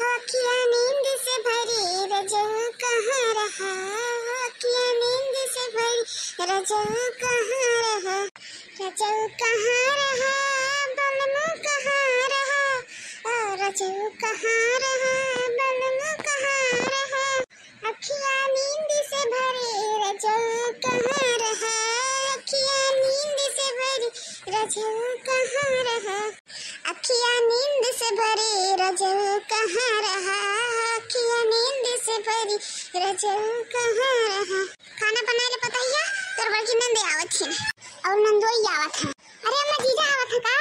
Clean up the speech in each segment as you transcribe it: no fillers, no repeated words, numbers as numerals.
किया नींद से भरी रजो कहाँ रहा, किया नींद से भरी रजो कहाँ रहा, रजो कहाँ रहा, बलमो कहाँ रहा, रजो कहाँ रहा, बलमो कहाँ रहा, अखिया नींद से भरी रजो कहाँ रहा, अखिया नींद से भरी रजो कहाँ रहा, अखिया नींद से भरी रजो कहाँ रहा, अखिया नींद से भरी रजो कहाँ रहा। खाना बनाए ले पता हिया तोर बड़की नंदे आवत है और नंदोई आवत है। अरे अम्मा जीजा आवत है का?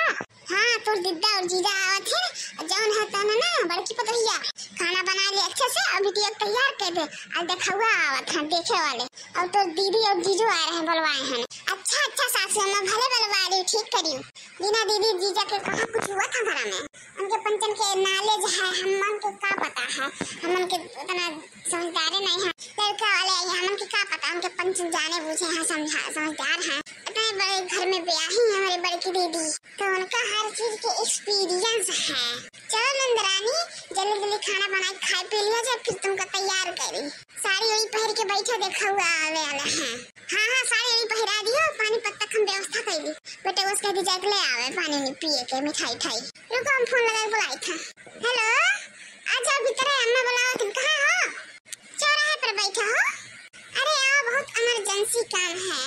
हाँ तोर दिद्दा और जीजा आवत है। जौन है तना ना बड़की पता हिया खाना बना ले अच्छे से और वीडियो तैयार कर दे और देखौआ आवत है देखे वाले और तोर दीदी और जीजू आ रहे हैं बुलवाए हैं। अच्छा अच्छा सासू अम्मा भले बुलवा रही ठीक करियो। बिना दीदी जीजा के कहाँ कुछ हुआ था घर में। उनके पंचन के नॉलेज है हमन के का पता है, हमन के उतना समझदार नहीं है। लड़का वाले हमन के का पता उनके पंचन जाने बूझे हैं समझदार हैं। इतने बड़े घर में ब्याही है हमारी बड़की दीदी तो उनका हर चीज के एक्सपीरियंस है। चलो नंदरानी जल्दी जल्दी खाना बना के खाए पी लिया जाए फिर तुमको तैयार करी। साड़ी वही पहन के बैठा देखा हुआ आवे वाला है। हाँ हाँ साड़ी वही पहरा दियो पानी पत्ता हम व्यवस्था कर दी बेटे उसका दी जाके ले आवे पानी नहीं पिए के मिठाई ठाई। रुको हम फोन लगा बुलाई था। हेलो आजा भीतर अम्मा बुलाओ तुम कहाँ हो? चौराहे पर बैठा हो? अरे आओ बहुत इमरजेंसी काम है।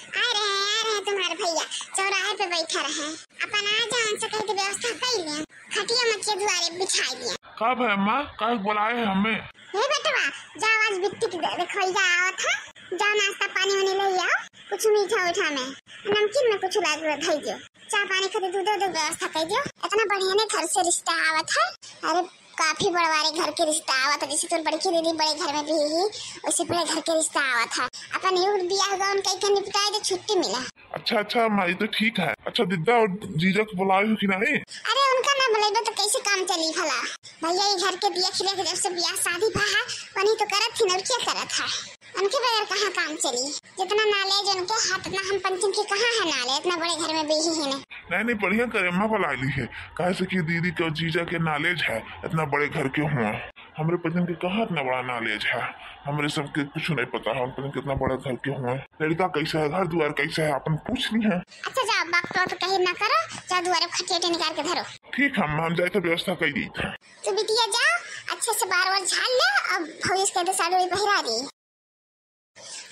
आ रहे हैं तुम्हारे भैया चौराहे पे बैठा रहे अपन आ जाओ उनसे कहीं व्यवस्था कर लिया खटिया मचिया द्वारे बिछा दिया। कब है अम्मा कब बुलाए हैं हमें? हे बेटवा जा आज बिट्टी की देखो जा आओ था जा नाश्ता पानी वानी ले आओ कुछ मीठा उठा में नमकीन में कुछ ला दे दियो चाय पानी खाते दूध व्यवस्था कर दियो। इतना बढ़िया ने घर से रिश्ता आवत है। अरे काफी बड़वारे घर के रिश्ता आवत है जैसे तुम बड़की दीदी बड़े घर में भी ही उससे बड़े घर के रिश्ता आवत है। अपन युग बियाह हुआ उनका एक निपटाए तो छुट्टी मिला। अच्छा अच्छा माई तो ठीक है। अच्छा दिद्दा और जीजा को बुलाए हो कि नहीं? अरे उनका ना बुलाइबे तो कैसे काम चली भला। भैया ये घर के दिया खिले के जब से बियाह शादी भा है वही तो करत थी न क्या करत है। उनके बगैर कहाँ काम चली। जितना नॉलेज उनके हाथ इतना हम पंचम के कहाँ है नॉलेज इतना बड़े घर में भी ही है नहीं बढ़िया करे अम्मा बुला ली है कहे से कि दीदी के और जीजा के नॉलेज है इतना बड़े घर के हुआ। हमारे पंचम के कहाँ इतना बड़ा नॉलेज है हमारे सबके कुछ नहीं पता है। हम पंचम कितना बड़ा घर के हुआ लड़का कैसा है घर द्वार कैसा है अपन पूछ ली है। अच्छा जा बात तो कहीं ना करो जा द्वारे खटिया निकाल के धरो। ठीक है हम जाए तो व्यवस्था कर दी था। तो बिटिया जाओ अच्छे से बार बार झाड़ ले अब भविष्य के तो साड़ी पहरा दी।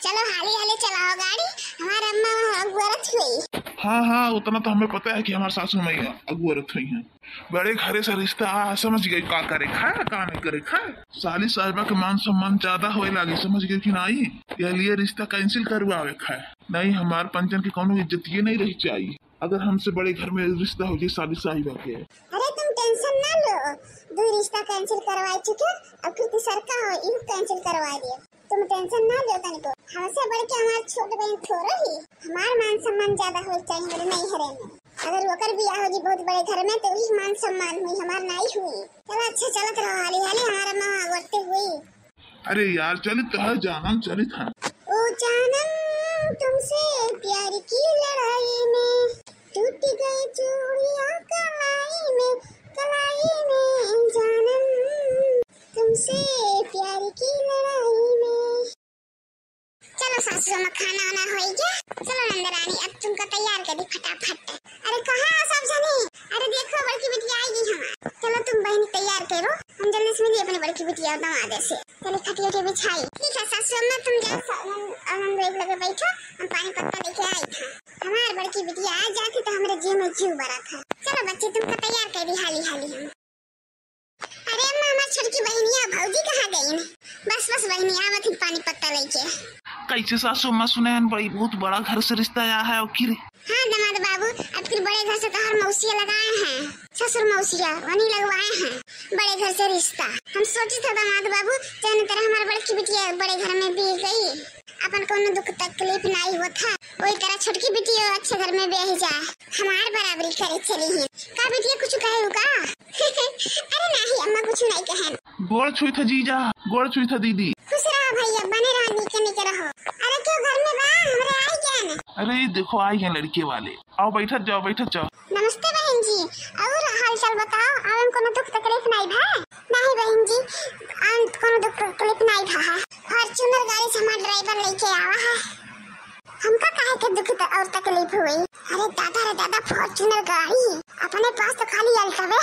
चलो हाली हाली चलाओ गाड़ी हमारे अम्मा अगुरत हुई। हाँ उतना तो हमें पता है कि हमारे सासू मैया अगुरत हुई है। बड़े घरे से रिश्ता समझ गई का करे खाए का नहीं करे खाए। साली साहिबा के मान सम्मान ज्यादा होए लगी समझ गई कि नहीं ये लिए रिश्ता कैंसिल करवावे खाए नहीं हमारे पंचन की कोनो इज्जत ये नहीं रही चाहिए अगर हमसे बड़े घर में रिश्ता हो जाए साली साहिबा के। अरे तुम टेंशन ना लो दो रिश्ता कैंसिल करवा चुके अब फिर तीसर का हो इन कैंसिल करवा दिए। तुम टेंशन ना लो तनिको हमसे बढ़ के हमारे छोटे बहन थोड़ा ही हमारा मान सम्मान ज्यादा हो चाहिए मेरे नहीं हरे में। अगर वकर बियाह होगी बहुत बड़े घर में तो ही मान सम्मान हुई हमारा नहीं हुई। चलो अच्छा चलत रहो हाली हाली हमारा माँ बढ़ते हुई। अरे यार चलित तो है जानम चलित है। ओ जानम तुमसे प्यार की लड़ाई में टूट गई चूड़ियां कलाई में जानम तुमसे प्यार की लड़ाई में। चलो सासू अम्मा खाना वाना हो गया चलो नंदरानी अब तुमको तैयार कर दी फटाफट। अरे कहाँ सब जने अरे देखो बड़की बिटिया आएगी हमारी। चलो तुम बहनी तैयार करो हम जल्दी से मिलिए अपनी बड़की बिटिया दामाद से। चलो खटिया के बिछाई ठीक है सासू अम्मा तुम जाओ आनंद एक लगे बैठो हम पानी पत्ता लेके आई था। हमारी बड़की बिटिया आ जाती तो हमारे जीव में जीव बड़ा था। चलो बच्चे तुमको तैयार कर दी हाली हाली हम। अरे अम्मा हमारी छोटी बहनिया भौजी कहाँ गई? बस बहनिया आवत ही पानी पत्ता लेके। कैसे सासू माँ सुने बड़ी बहुत बड़ा घर से रिश्ता आया है और किरे। हाँ दामाद बाबू अब फिर बड़े घर से तो हर मौसिया लगाए हैं ससुर मौसिया वही लगवाए हैं बड़े घर से रिश्ता। हम सोचे थे दामाद बाबू जाने तरह हमारे बड़की बिटिया बड़े घर में भी गई अपन को दुख तकलीफ नहीं हुआ था वही तरह छोटकी बिटिया अच्छे घर में ब्याह जाए हमारे बराबरी करे चली है का बिटिया कुछ कहे का? अरे नहीं अम्मा कुछ नहीं कहे। गोड़ छुई था जीजा गोड़ छुई था दीदी। खुश रहो भैया बने रहो नीचे रहो। अरे क्यों घर में बा हमरे आई क्या न? अरे देखो आई हैं लड़के वाले आओ बैठत जाओ। नमस्ते बहन जी और हाल चाल बताओ आवन कोनो दुख तकलीफ नहीं भा? नहीं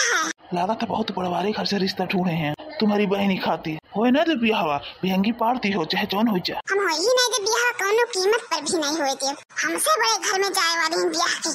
है? लगा था बहुत बड़वारे घर से रिश्ता ढूंढे हैं, तुम्हारी बहन ही खाती हो ना तो बियाहवा भियंगी पारती हो चाहे जौन हो जा। हम हो ही नहीं दे बियाह कोनो कीमत पर भी नहीं हुए थे। हमसे बड़े घर में जाए वाले हैं बियाह के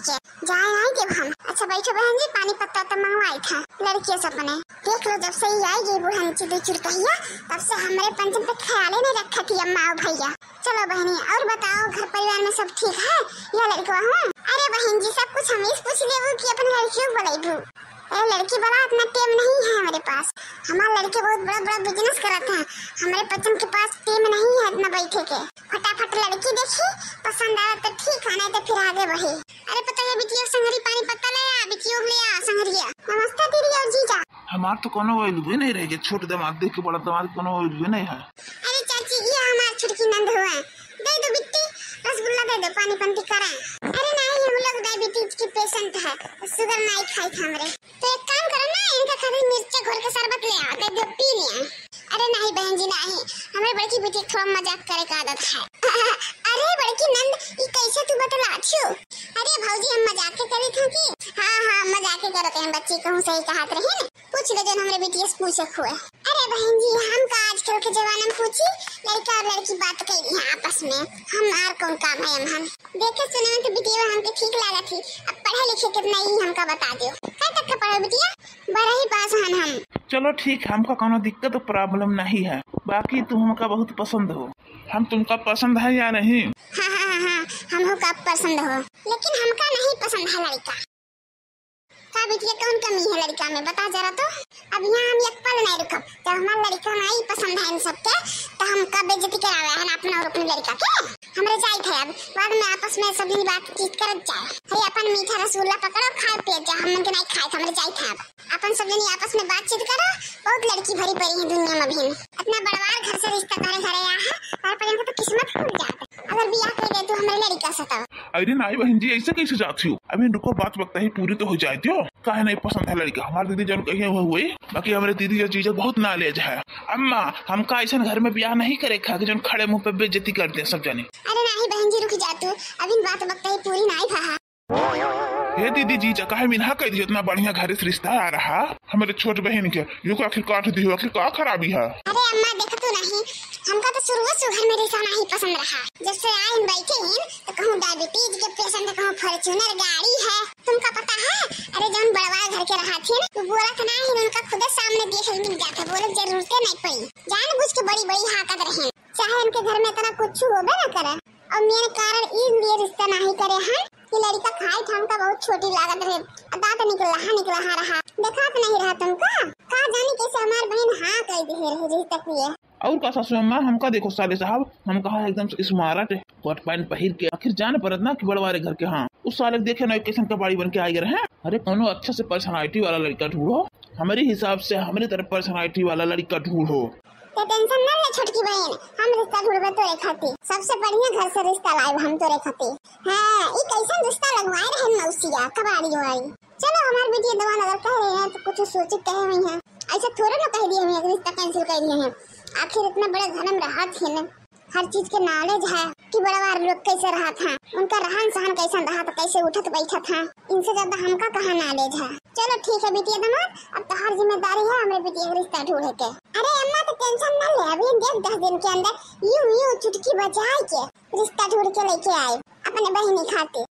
जाए आए जब हम। अच्छा बैठो बहन जी, पानी पत्ता तो मंगवाई था लड़कियों से अपने। देख लो जब से ही आई ये बूढ़ा नीचे दो चुड़कहिया तब से हमारे पंचम पे ख्याल ही नहीं रखा थी अम्मा और भैया। चलो बहनी और बताओ घर परिवार में सब ठीक है? यह लड़का हूँ। अरे बहन जी सब कुछ हम इस पूछ ले की अपन लड़कियों बोले लड़की वाला इतना टेम नहीं है हमारे पास। हमारे लड़के बहुत बड़ा बड़ा बिजनेस करते हैं, हमारे बच्चन के पास टेम नहीं है इतना बैठे के। फटाफट लड़की देखी पसंद आया तो ठीक है नहीं तो फिर आगे बढ़ी। अरे पता है बिटिया संगरी पानी पत्ता ले आ, बिटियों ले आ संगरिया। नमस्ते दीदी और जीजा। हमार तो कोनो वैल्यू नहीं रहेगी, छोटे दामाद देख के बड़ा दामाद कोनो वैल्यू नहीं है। अरे चाची ये हमारी छुटकी नंद हुआ है, दे दो बिट्टी रसगुल्ला दे दो पानी पंती करा। अरे नहीं हम लोग डायबिटीज के पेशेंट है, शुगर नहीं खाई था हमरे। तो एक काम करो ना इनका खाली मिर्चा घोल के शरबत ले आओ दे दो पी लिया। अरे नहीं बहन जी नहीं, हमारे बड़की बेटी थोड़ा मजाक करे का आदत है। अरे बड़की नंद ये कैसे तू बतला छू? अरे भौजी हम मजाक के करे थे कि हाँ मजाक के करते हैं, बच्ची कहूँ सही कहत रहे न। पूछ ले जो हमरे बेटी से पूछे हुए। अरे बहन जी हम का आजकल के जमाने में पूछी लड़का और लड़की बात करी है आपस में, हम आर कौन काम है हम देखे सुने में तो बिटिया हमके ठीक लगा थी। अब पढ़े लिखे कितना ही हमका बता दो क्या तक का पढ़े बिटिया? बड़ा ही पास हन हम। चलो ठीक, हमका कोनो दिक्कत तो प्रॉब्लम नहीं है, बाकी तुम हमका बहुत पसंद हो। हम तुमका पसंद है या नहीं? हाँ हम का पसंद हो, लेकिन हमका नहीं पसंद है लड़का। का बिटिया कौन कमी है लड़का में बता जरा तो। अब यहाँ हम एक पल नहीं रुकब, जब हमारा लड़का नहीं पसंद है इन सबके तो हम का बेइज्जती करावे है अपना और अपने लड़का के। हमरे जाई थे अब बाद में आपस में सब बातचीत करत जाए। हे अपन मीठा रसगुल्ला पकड़ो खाए पिए जा, हम के नहीं खाए हमरे जाई थे अब अपन सब जनी आपस में बातचीत करो। बहुत लड़की भरी पड़ी है दुनिया में भी, इतना बड़वार घर से रिश्ता करे घरे आया है और पर तो किस्मत खुल जात अगर बियाह कर दे तो हमारे लड़का से तब। अरे नहीं बहन जी ऐसे कैसे जाती हो? अभी रुको बात वक्त ही पूरी तो हो जाए हो। काहे नहीं पसंद है लड़का? हमारे दीदी जन कहिए हुए, बाकी हमारे दीदी जो चीज बहुत नालेज है। अम्मा हमका ऐसा घर में ब्याह नहीं करे खा जन खड़े मुंह पे बेइज्जती करते हैं सब जाने। अरे नहीं बहन जी रुक जा तू, अभी बात वक्त ही पूरी नहीं था। हे दीदी जी काहे मिनहा कह दी इतना बढ़िया घर से रिश्ता आ रहा हमारे छोट बहन के, यो को आखिर काट दी हो, आखिर का खराबी है? अरे अम्मा देखो तो नहीं हमका तो शुरू से घर में रिश्ता नहीं पसंद रहा। जब से आए बैठे हैं तो कहूँ डायबिटीज के पेशेंट, कहूँ फॉर्च्यूनर गाड़ी है तुमका पता है। अरे जौन बड़वा घर के रहा थे तो बोला था नहीं उनका खुद सामने देखे मिल जाता, बोले जरूरत नहीं पड़ी जानबूझ के बड़ी बड़ी हाकत रहे, चाहे उनके घर में इतना कुछ होबे न करे। और मेरे कारण इसलिए रिश्ता नहीं करे हैं कि लड़का खाए था हमका बहुत छोटी लागत रहे, दांत निकला रहा देखा तो नहीं रहा तुमका। का जाने कैसे हमार बहन हाँ कह दी है रिश्ता किए। और का सासू अम्मा हमका देखो साले साहब, हम कहा एकदम स्मार्ट कोट पैंट पहन के आखिर जान पड़त ना कि बड़वारे घर के। हाँ उस साले देखे ना कैसन कबाड़ी बन के आए रहे। अरे कोनो अच्छा से पर्सनालिटी वाला लड़का ढूंढो, हमारे हिसाब से हमारी तरफ पर्सनालिटी वाला लड़का ढूंढो। तो टेंशन न ले छोटकी बहन, हम रिश्ता ढूंढबे तोरे खातिर, सबसे बढ़िया घर से रिश्ता लाए हम तोरे खातिर। हां ई कैसन रिश्ता लगवाए रहे मौसिया कबाड़ी वाली। चलो हमार बेटी दवा नगर कह रहे हैं तो कुछ सोचित कहे हुई हैं, ऐसा थोड़ा ना कह दिए हम रिश्ता कैंसिल कर दिए हैं। आखिर इतना बड़े घर में रहा थे न, हर चीज के नॉलेज है कि बड़वार लोग कैसे रहा था, उनका रहन सहन कैसा रहा था, कैसे उठत बैठा था, इनसे ज्यादा हमका कहाँ नॉलेज है। चलो ठीक है बेटी दमाद, अब तो हर जिम्मेदारी है हमारे बेटी का रिश्ता ढूंढे के। अरे अम्मा तो टेंशन न ले, अभी 10 दिन के अंदर यूं चुटकी बजाए के रिश्ता ढूंढ के लेके आए अपने बहनी खातिर।